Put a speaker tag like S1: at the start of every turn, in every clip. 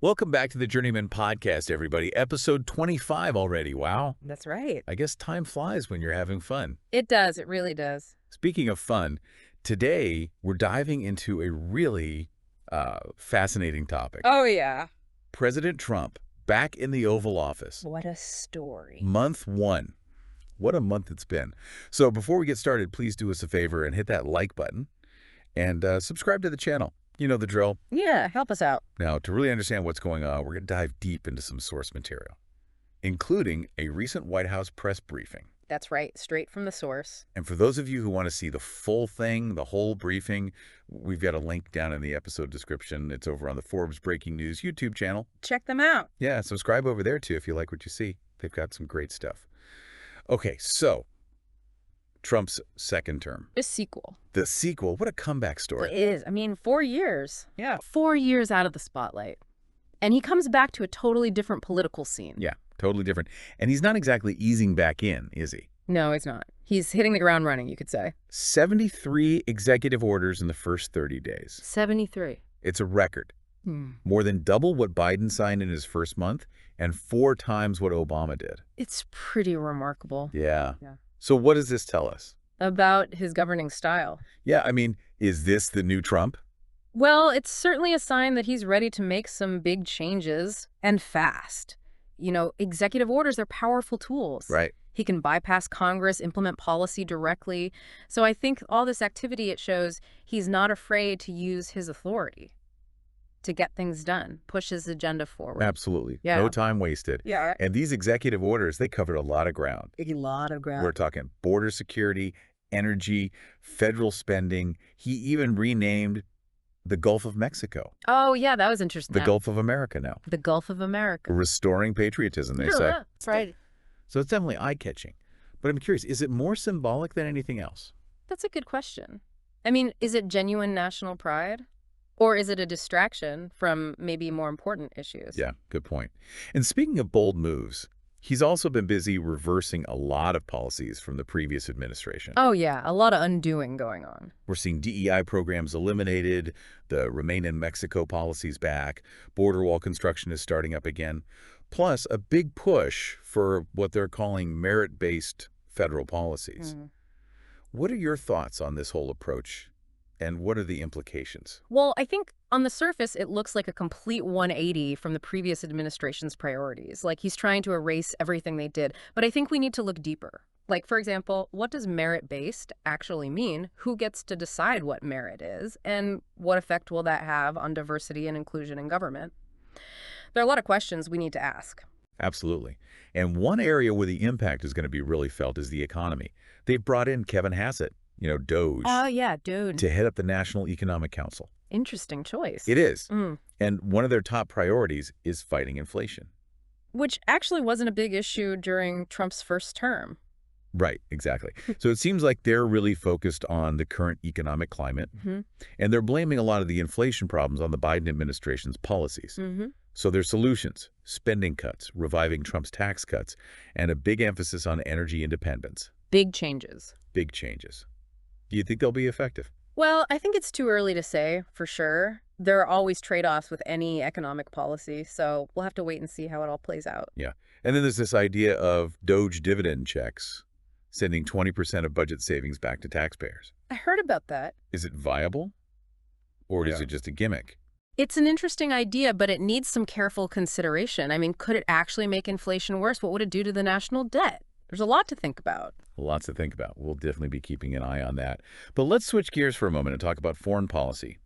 S1: Welcome back to the Journeyman Podcast, everybody. Episode 25 already. Wow.
S2: That's right.
S1: I guess time flies when you're having fun.
S2: It does. It really does.
S1: Speaking of fun, today we're diving into a really fascinating topic.
S2: Oh, yeah.
S1: President Trump back in the Oval Office.
S2: What a story.
S1: Month one. What a month it's been. So before we get started, please do us a favor and hit that like button and subscribe to the channel. You know the drill.
S2: Yeah, help us out.
S1: Now, to really understand what's going on, we're going to dive deep into some source material, including a recent White House press briefing.
S2: That's right. Straight from the source.
S1: And for those of you who want to see the full thing, the whole briefing, we've got a link down in the episode description. It's over on the Forbes Breaking News YouTube channel.
S2: Check them out.
S1: Yeah, subscribe over there, too, if you like what you see. They've got some great stuff. Okay, so Trump's second term.
S2: The sequel.
S1: The sequel. What a comeback story.
S2: It is. I mean, 4 years.
S1: Yeah.
S2: 4 years out of the spotlight. And he comes back to a totally different political scene.
S1: Yeah, totally different. And he's not exactly easing back in, is he?
S2: No, he's not. He's hitting the ground running, you could say.
S1: 73 executive orders in the first 30 days.
S2: 73.
S1: It's a record. More than double what Biden signed in his first month and 4 times what Obama did.
S2: It's pretty remarkable.
S1: Yeah. So what does this tell us?
S2: About his governing style.
S1: Yeah, I mean, is this the new Trump?
S2: Well, it's certainly a sign that he's ready to make some big changes, and fast. You know, executive orders are powerful tools.
S1: Right.
S2: He can bypass Congress, implement policy directly. So I think all this activity, it shows he's not afraid to use his authority to get things done, push his agenda forward.
S1: Absolutely.
S2: Yeah.
S1: No time wasted.
S2: Yeah.
S1: And these executive orders, they covered a lot of ground.
S2: A lot of ground.
S1: We're talking border security, energy, federal spending. He even renamed the Gulf of Mexico.
S2: Oh, yeah, that was interesting.
S1: The Gulf of America now.
S2: The Gulf of America.
S1: Restoring patriotism, they say.
S2: That's right.
S1: So it's definitely eye-catching. But I'm curious, is it more symbolic than anything else?
S2: That's a good question. I mean, is it genuine national pride? Or is it a distraction from maybe more important issues?
S1: Yeah, good point. And speaking of bold moves, he's also been busy reversing a lot of policies from the previous administration.
S2: Oh, yeah, a lot of undoing going on.
S1: We're seeing DEI programs eliminated, the Remain in Mexico policies back, border wall construction is starting up again, plus a big push for what they're calling merit-based federal policies. What are your thoughts on this whole approach? And what are the implications?
S2: Well, I think on the surface, it looks like a complete 180 from the previous administration's priorities. Like he's trying to erase everything they did. But I think we need to look deeper. Like, for example, what does merit-based actually mean? Who gets to decide what merit is? And what effect will that have on diversity and inclusion in government? There are a lot of questions we need to ask.
S1: Absolutely. And one area where the impact is going to be really felt is the economy. They've brought in Kevin Hassett, you know, Doge.
S2: Oh, yeah, dude.
S1: To head up the National Economic Council.
S2: Interesting choice.
S1: It is. And one of their top priorities is fighting inflation.
S2: Which actually wasn't a big issue during Trump's first term.
S1: Right, exactly. So it seems like they're really focused on the current economic climate, and they're blaming a lot of the inflation problems on the Biden administration's policies. So their solutions, spending cuts, reviving Trump's tax cuts, and a big emphasis on energy independence.
S2: Big changes.
S1: Big changes. Do you think they'll be effective?
S2: Well, I think it's too early to say, for sure. There are always trade-offs with any economic policy, so we'll have to wait and see how it all plays out.
S1: Yeah. And then there's this idea of Doge dividend checks, sending 20% of budget savings back to taxpayers.
S2: I heard about that.
S1: Is it viable? Or is it just a gimmick?
S2: It's an interesting idea, but it needs some careful consideration. I mean, could it actually make inflation worse? What would it do to the national debt? There's a lot to think about.
S1: Lots to think about. We'll definitely be keeping an eye on that. But let's switch gears for a moment and talk about foreign policy.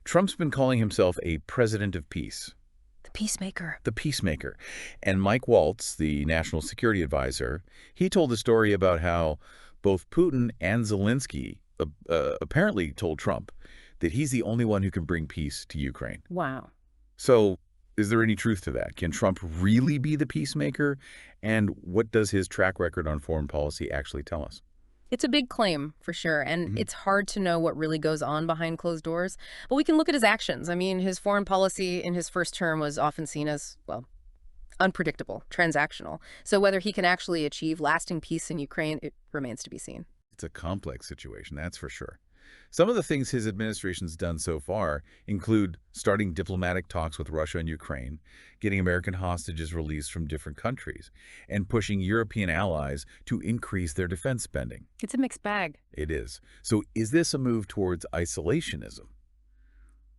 S1: Trump's been calling himself a president of peace.
S2: The peacemaker.
S1: The peacemaker. And Mike Waltz, the national security advisor, he told a story about how both Putin and Zelensky apparently told Trump that he's the only one who can bring peace to Ukraine.
S2: Wow.
S1: So is there any truth to that? Can Trump really be the peacemaker? And what does his track record on foreign policy actually tell us?
S2: It's a big claim, for sure, and it's hard to know what really goes on behind closed doors. But we can look at his actions. I mean, his foreign policy in his first term was often seen as, well, unpredictable, transactional. So whether he can actually achieve lasting peace in Ukraine, it remains to be seen.
S1: It's a complex situation, that's for sure. Some of the things his administration's done so far include starting diplomatic talks with Russia and Ukraine, getting American hostages released from different countries, and pushing European allies to increase their defense spending.
S2: It's a mixed bag.
S1: It is. So is this a move towards isolationism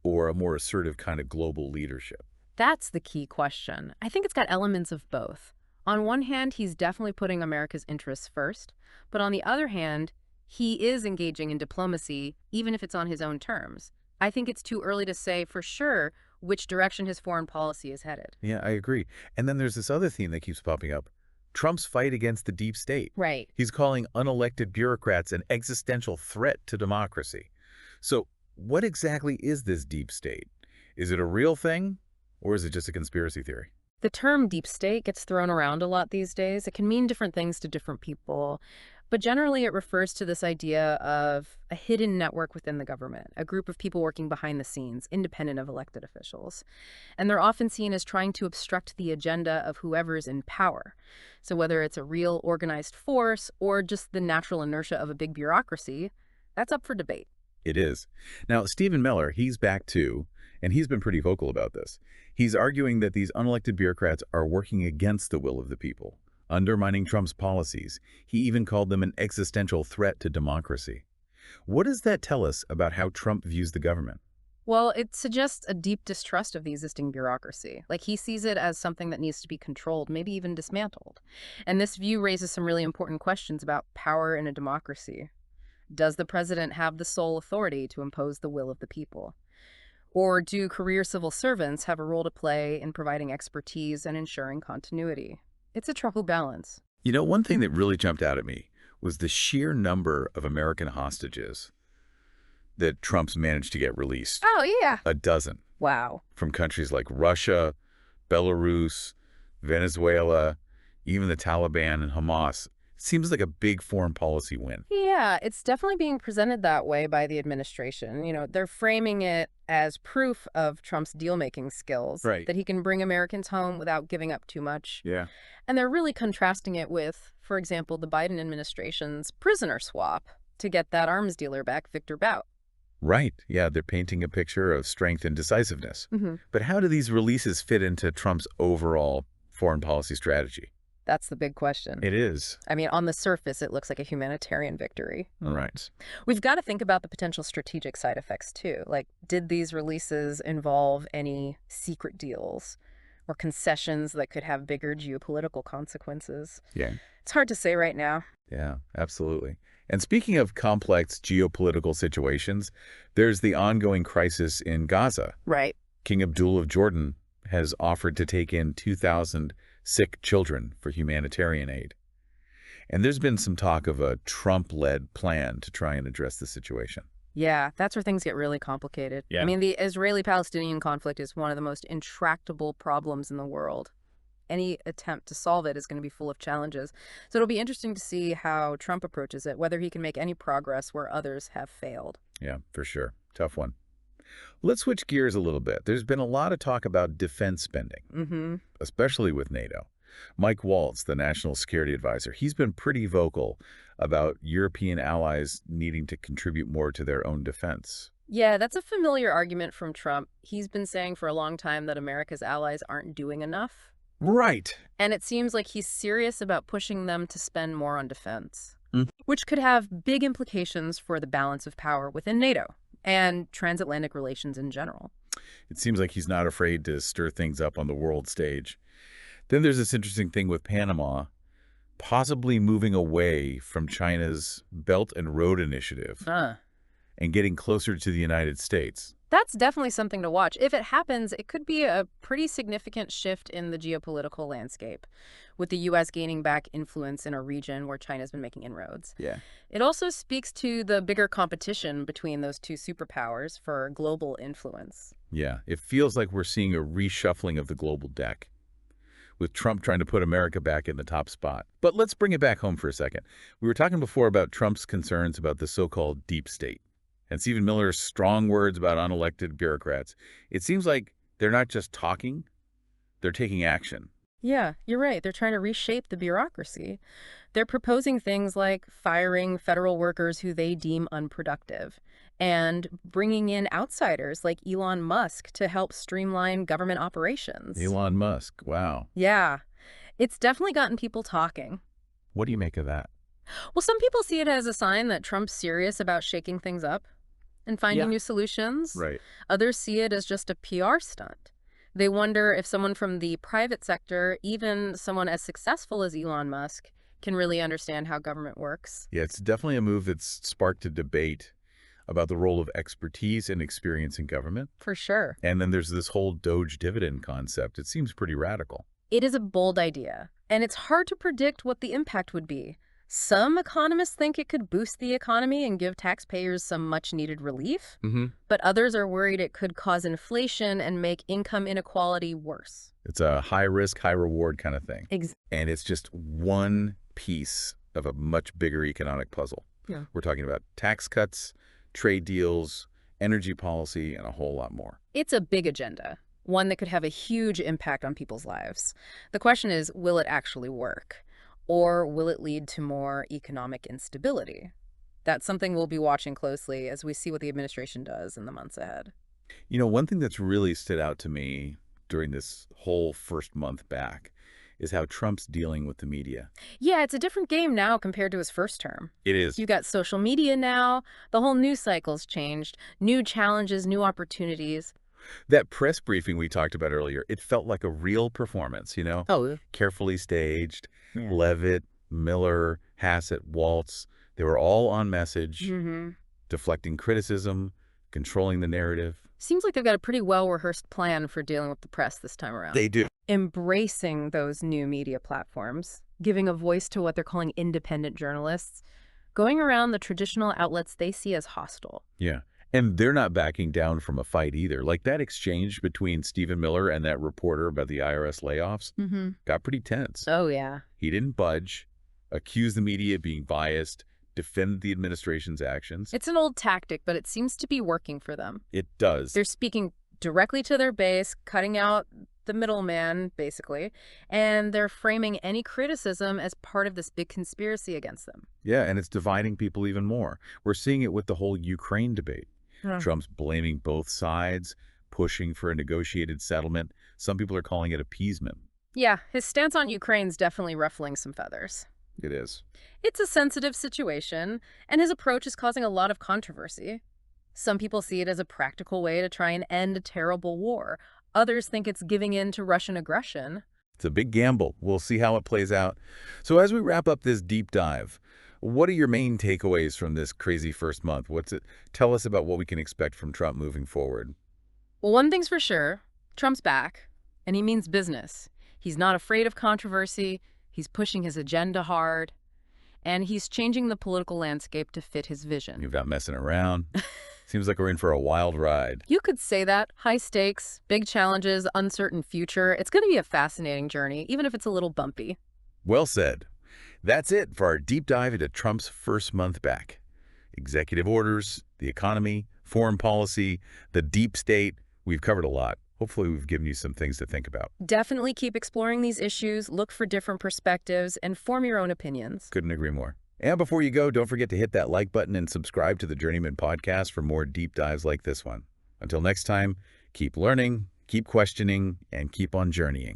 S1: or a more assertive kind of global leadership?
S2: That's the key question. I think it's got elements of both. On one hand, he's definitely putting America's interests first, but on the other hand, he is engaging in diplomacy, even if it's on his own terms. I think it's too early to say for sure which direction his foreign policy is headed.
S1: Yeah, I agree. And then there's this other theme that keeps popping up. Trump's fight against the deep state.
S2: Right.
S1: He's calling unelected bureaucrats an existential threat to democracy. So what exactly is this deep state? Is it a real thing, or is it just a conspiracy theory?
S2: The term deep state gets thrown around a lot these days. It can mean different things to different people, but generally it refers to this idea of a hidden network within the government, a group of people working behind the scenes, independent of elected officials. And they're often seen as trying to obstruct the agenda of whoever's in power. So whether it's a real organized force or just the natural inertia of a big bureaucracy, that's up for debate.
S1: It is. Now, Stephen Miller, he's back too, and he's been pretty vocal about this. He's arguing that these unelected bureaucrats are working against the will of the people, undermining Trump's policies. He even called them an existential threat to democracy. What does that tell us about how Trump views the government?
S2: Well, it suggests a deep distrust of the existing bureaucracy. Like, he sees it as something that needs to be controlled, maybe even dismantled. And this view raises some really important questions about power in a democracy. Does the president have the sole authority to impose the will of the people? Or do career civil servants have a role to play in providing expertise and ensuring continuity? It's a troubled balance.
S1: You know, one thing that really jumped out at me was the sheer number of American hostages that Trump's managed to get released.
S2: Oh, yeah.
S1: A dozen.
S2: Wow.
S1: From countries like Russia, Belarus, Venezuela, even the Taliban and Hamas. Seems like a big foreign policy win.
S2: Yeah, it's definitely being presented that way by the administration. They're framing it as proof of Trump's deal-making skills,
S1: Right.
S2: that he can bring Americans home without giving up too much.
S1: Yeah.
S2: And they're really contrasting it with, for example, the Biden administration's prisoner swap to get that arms dealer back, Victor Bout.
S1: Right. Yeah, they're painting a picture of strength and decisiveness.
S2: Mm-hmm.
S1: But how do these releases fit into Trump's overall foreign policy strategy?
S2: That's the big question.
S1: It is.
S2: I mean, on the surface, it looks like a humanitarian victory.
S1: All right.
S2: We've got to think about the potential strategic side effects, too. Like, did these releases involve any secret deals or concessions that could have bigger geopolitical consequences?
S1: Yeah.
S2: It's hard to say right now.
S1: Yeah, absolutely. And speaking of complex geopolitical situations, there's the ongoing crisis in Gaza.
S2: Right.
S1: King Abdul of Jordan has offered to take in 2,000 sick children for humanitarian aid. And there's been some talk of a Trump-led plan to try and address the situation.
S2: Yeah, that's where things get really complicated.
S1: Yeah.
S2: I mean, the Israeli-Palestinian conflict is one of the most intractable problems in the world. Any attempt to solve it is going to be full of challenges. So it'll be interesting to see how Trump approaches it, whether he can make any progress where others have failed.
S1: Yeah, for sure. Tough one. Let's switch gears a little bit. There's been a lot of talk about defense spending, especially with NATO. Mike Waltz, the National Security Advisor, he's been pretty vocal about European allies needing to contribute more to their own defense.
S2: Yeah, that's a familiar argument from Trump. He's been saying for a long time that America's allies aren't doing enough.
S1: Right.
S2: And it seems like he's serious about pushing them to spend more on defense, which could have big implications for the balance of power within NATO and transatlantic relations in general.
S1: It seems like he's not afraid to stir things up on the world stage. Then there's this interesting thing with Panama, possibly moving away from China's Belt and Road Initiative and getting closer to the United States.
S2: That's definitely something to watch. If it happens, it could be a pretty significant shift in the geopolitical landscape, with the U.S. gaining back influence in a region where China's been making inroads.
S1: Yeah.
S2: It also speaks to the bigger competition between those two superpowers for global influence.
S1: Yeah, it feels like we're seeing a reshuffling of the global deck, with Trump trying to put America back in the top spot. But let's bring it back home for a second. We were talking before about Trump's concerns about the so-called deep state, and Stephen Miller's strong words about unelected bureaucrats. It seems like they're not just talking, they're taking action.
S2: Yeah, you're right. They're trying to reshape the bureaucracy. They're proposing things like firing federal workers who they deem unproductive and bringing in outsiders like Elon Musk to help streamline government operations.
S1: Elon Musk, wow.
S2: Yeah, it's definitely gotten people talking.
S1: What do you make of that?
S2: Well, some people see it as a sign that Trump's serious about shaking things up and finding
S1: Yeah.
S2: new solutions.
S1: Right.
S2: Others see it as just a PR stunt. They wonder if someone from the private sector, even someone as successful as Elon Musk, can really understand how government works.
S1: Yeah, it's definitely a move that's sparked a debate about the role of expertise and experience in government.
S2: For sure.
S1: And then there's this whole Doge dividend concept. It seems pretty radical.
S2: It is a bold idea, and it's hard to predict what the impact would be. Some economists think it could boost the economy and give taxpayers some much-needed relief, but others are worried it could cause inflation and make income inequality worse.
S1: It's a high risk, high reward kind of thing.
S2: Ex
S1: And it's just one piece of a much bigger economic puzzle.
S2: Yeah.
S1: We're talking about tax cuts, trade deals, energy policy, and a whole lot more.
S2: It's a big agenda, one that could have a huge impact on people's lives. The question is, will it actually work? Or will it lead to more economic instability? That's something we'll be watching closely as we see what the administration does in the months ahead.
S1: You know, one thing that's really stood out to me during this whole first month back is how Trump's dealing with the media.
S2: Yeah, it's a different game now compared to his first term.
S1: It is.
S2: You got social media now, the whole news cycle's changed, new challenges, new opportunities.
S1: That press briefing we talked about earlier, it felt like a real performance, you know?
S2: Oh,
S1: Carefully staged.
S2: yeah.
S1: Leavitt, Miller, Hassett, Waltz, they were all on message, deflecting criticism, controlling the narrative.
S2: Seems like they've got a pretty well-rehearsed plan for dealing with the press this time around.
S1: They do.
S2: Embracing those new media platforms, giving a voice to what they're calling independent journalists, going around the traditional outlets they see as hostile.
S1: Yeah. And they're not backing down from a fight either. Like that exchange between Stephen Miller and that reporter about the IRS layoffs got pretty tense.
S2: Oh, yeah.
S1: He didn't budge, accused the media of being biased, defended the administration's actions.
S2: It's an old tactic, but it seems to be working for them.
S1: It does.
S2: They're speaking directly to their base, cutting out the middleman, basically, and they're framing any criticism as part of this big conspiracy against them.
S1: Yeah, and it's dividing people even more. We're seeing it with the whole Ukraine debate. Trump's blaming both sides, pushing for a negotiated settlement. Some people are calling it appeasement.
S2: Yeah, his stance on Ukraine's definitely ruffling some feathers.
S1: It is.
S2: It's a sensitive situation, and his approach is causing a lot of controversy. Some people see it as a practical way to try and end a terrible war. Others think it's giving in to Russian aggression.
S1: It's a big gamble. We'll see how it plays out. So as we wrap up this deep dive, what are your main takeaways from this crazy first month? Tell us about what we can expect from Trump moving forward.
S2: Well, one thing's for sure, Trump's back, and he means business. He's not afraid of controversy, he's pushing his agenda hard, and he's changing the political landscape to fit his vision.
S1: You're not messing around. Seems like we're in for a wild ride.
S2: You could say that. High stakes, big challenges, uncertain future. It's going to be a fascinating journey, even if it's a little bumpy.
S1: Well said. That's it for our deep dive into Trump's first month back. Executive orders, the economy, foreign policy, the deep state. We've covered a lot. Hopefully we've given you some things to think about.
S2: Definitely keep exploring these issues, look for different perspectives, and form your own opinions.
S1: Couldn't agree more. And before you go, don't forget to hit that like button and subscribe to the Journeyman podcast for more deep dives like this one. Until next time, keep learning, keep questioning, and keep on journeying.